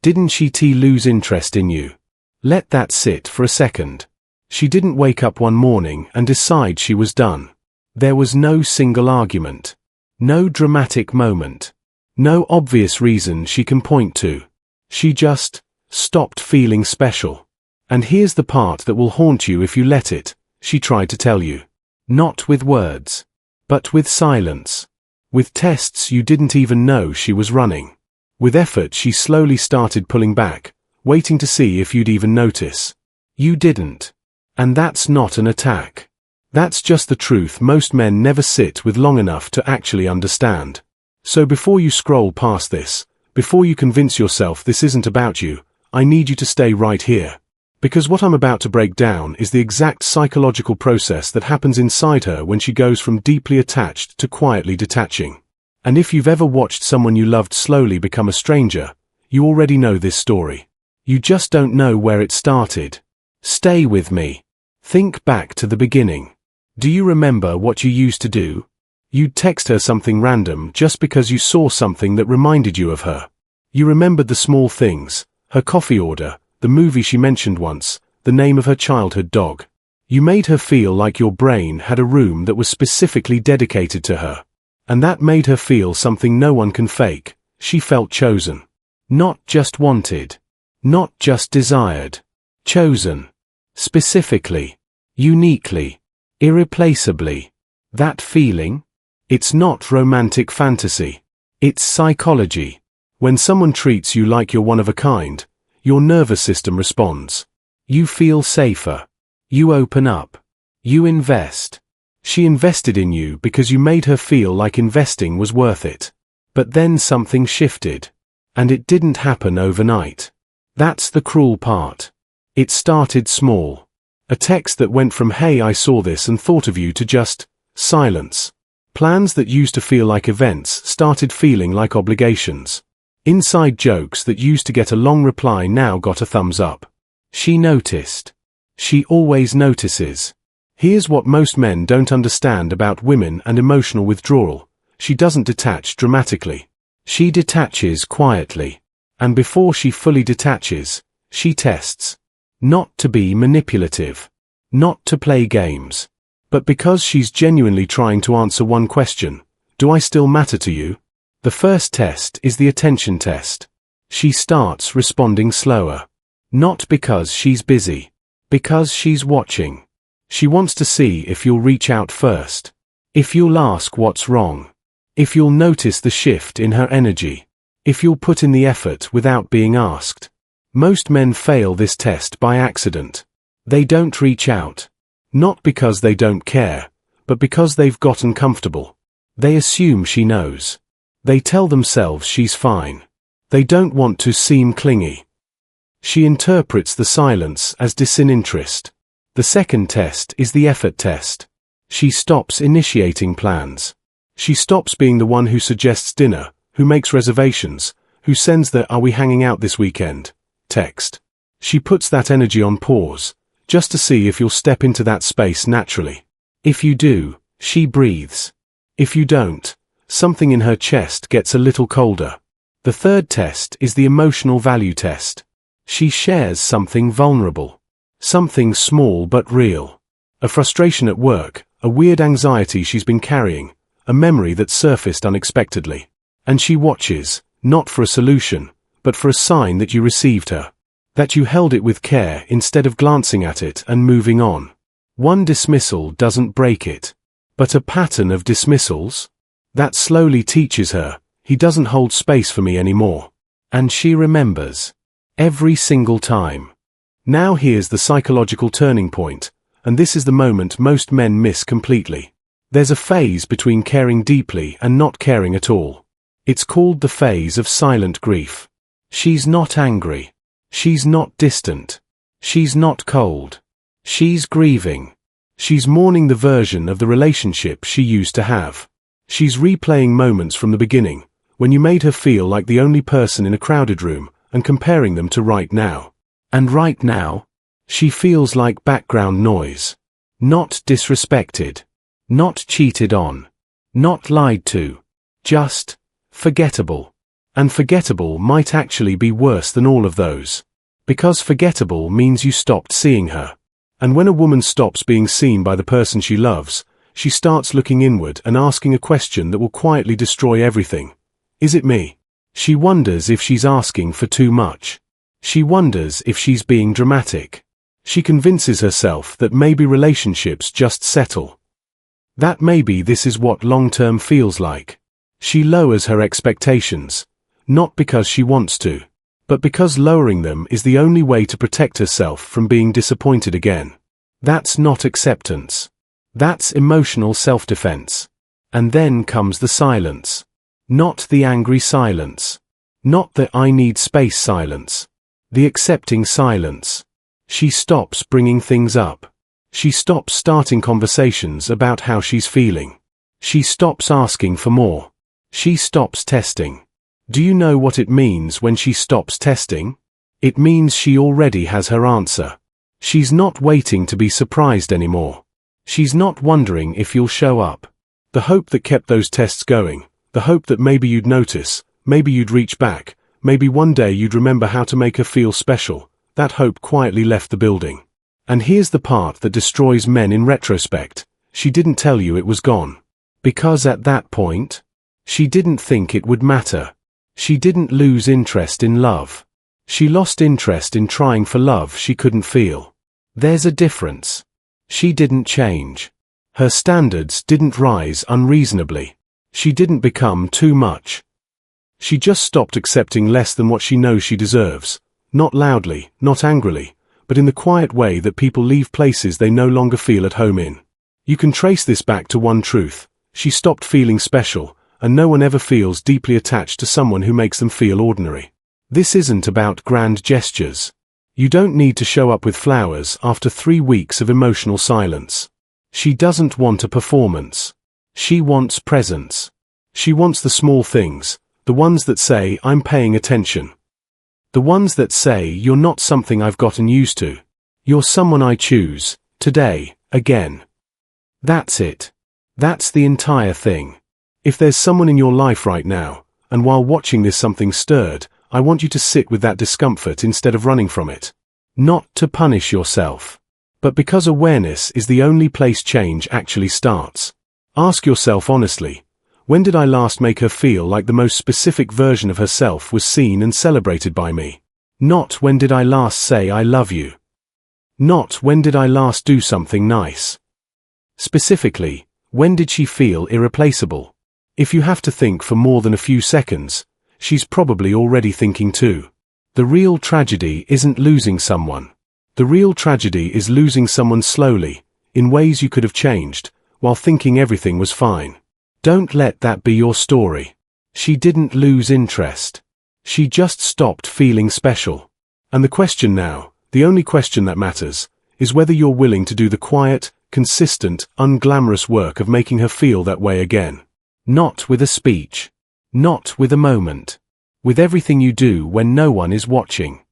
Didn't she lose interest in you? Let that sit for a second. She didn't wake up one morning and decide she was done. There was no single argument. No dramatic moment. No obvious reason she can point to. She just stopped feeling special. And here's the part that will haunt you if you let it, she tried to tell you. Not with words. But with silence. With tests you didn't even know she was running. With effort she slowly started pulling back, waiting to see if you'd even notice. You didn't. And that's not an attack. That's just the truth most men never sit with long enough to actually understand. So before you scroll past this, before you convince yourself this isn't about you, I need you to stay right here. Because what I'm about to break down is the exact psychological process that happens inside her when she goes from deeply attached to quietly detaching. And if you've ever watched someone you loved slowly become a stranger, you already know this story. You just don't know where it started. Stay with me. Think back to the beginning. Do you remember what you used to do? You'd text her something random just because you saw something that reminded you of her. You remembered the small things, her coffee order, the movie she mentioned once, the name of her childhood dog. You made her feel like your brain had a room that was specifically dedicated to her. And that made her feel something no one can fake. She felt chosen. Not just wanted. Not just desired. Chosen. Specifically. Uniquely. Irreplaceably. That feeling? It's not romantic fantasy. It's psychology. When someone treats you like you're one of a kind, your nervous system responds. You feel safer. You open up. You invest. She invested in you because you made her feel like investing was worth it. But then something shifted. And it didn't happen overnight. That's the cruel part. It started small. A text that went from "Hey, I saw this and thought of you" to just silence. Plans that used to feel like events started feeling like obligations. Inside jokes that used to get a long reply now got a thumbs up. She noticed. She always notices. Here's what most men don't understand about women and emotional withdrawal. She doesn't detach dramatically. She detaches quietly. And before she fully detaches, she tests. Not to be manipulative. Not to play games. But because she's genuinely trying to answer one question. Do I still matter to you? The first test is the attention test. She starts responding slower. Not because she's busy. Because she's watching. She wants to see if you'll reach out first. If you'll ask what's wrong. If you'll notice the shift in her energy. If you'll put in the effort without being asked. Most men fail this test by accident. They don't reach out. Not because they don't care, but because they've gotten comfortable. They assume she knows. They tell themselves she's fine. They don't want to seem clingy. She interprets the silence as disinterest. The second test is the effort test. She stops initiating plans. She stops being the one who suggests dinner, who makes reservations, who sends the "Are we hanging out this weekend?" text. She puts that energy on pause, just to see if you'll step into that space naturally. If you do, she breathes. If you don't, something in her chest gets a little colder. The third test is the emotional value test. She shares something vulnerable. Something small but real. A frustration at work, a weird anxiety she's been carrying, a memory that surfaced unexpectedly. And she watches, not for a solution, but for a sign that you received her. That you held it with care instead of glancing at it and moving on. One dismissal doesn't break it. But a pattern of dismissals? That slowly teaches her, he doesn't hold space for me anymore. And she remembers. Every single time. Now here's the psychological turning point, and this is the moment most men miss completely. There's a phase between caring deeply and not caring at all. It's called the phase of silent grief. She's not angry. She's not distant. She's not cold. She's grieving. She's mourning the version of the relationship she used to have. She's replaying moments from the beginning, when you made her feel like the only person in a crowded room, and comparing them to right now. And right now, she feels like background noise. Not disrespected. Not cheated on. Not lied to. Just forgettable. And forgettable might actually be worse than all of those. Because forgettable means you stopped seeing her. And when a woman stops being seen by the person she loves, she starts looking inward and asking a question that will quietly destroy everything. Is it me? She wonders if she's asking for too much. She wonders if she's being dramatic. She convinces herself that maybe relationships just settle. That maybe this is what long-term feels like. She lowers her expectations, not because she wants to, but because lowering them is the only way to protect herself from being disappointed again. That's not acceptance. That's emotional self-defense. And then comes the silence. Not the angry silence. Not the I need space silence. The accepting silence. She stops bringing things up. She stops starting conversations about how she's feeling. She stops asking for more. She stops testing. Do you know what it means when she stops testing? It means she already has her answer. She's not waiting to be surprised anymore. She's not wondering if you'll show up. The hope that kept those tests going, the hope that maybe you'd notice, maybe you'd reach back, maybe one day you'd remember how to make her feel special, that hope quietly left the building. And here's the part that destroys men in retrospect. She didn't tell you it was gone. Because at that point, she didn't think it would matter. She didn't lose interest in love. She lost interest in trying for love she couldn't feel. There's a difference. She didn't change. Her standards didn't rise unreasonably. She didn't become too much. She just stopped accepting less than what she knows she deserves. Not loudly, not angrily, but in the quiet way that people leave places they no longer feel at home in. You can trace this back to one truth. She stopped feeling special, and no one ever feels deeply attached to someone who makes them feel ordinary. This isn't about grand gestures. You don't need to show up with flowers after 3 weeks of emotional silence. She doesn't want a performance. She wants presence. She wants the small things, the ones that say, I'm paying attention. The ones that say, you're not something I've gotten used to. You're someone I choose, today, again. That's it. That's the entire thing. If there's someone in your life right now, and while watching this something stirred, I want you to sit with that discomfort instead of running from it. Not to punish yourself, but because awareness is the only place change actually starts. Ask yourself honestly, when did I last make her feel like the most specific version of herself was seen and celebrated by me? Not when did I last say I love you. Not when did I last do something nice. Specifically, when did she feel irreplaceable? If you have to think for more than a few seconds, she's probably already thinking too. The real tragedy isn't losing someone. The real tragedy is losing someone slowly, in ways you could have changed, while thinking everything was fine. Don't let that be your story. She didn't lose interest. She just stopped feeling special. And the question now, the only question that matters, is whether you're willing to do the quiet, consistent, unglamorous work of making her feel that way again. Not with a speech. Not with a moment. With everything you do when no one is watching.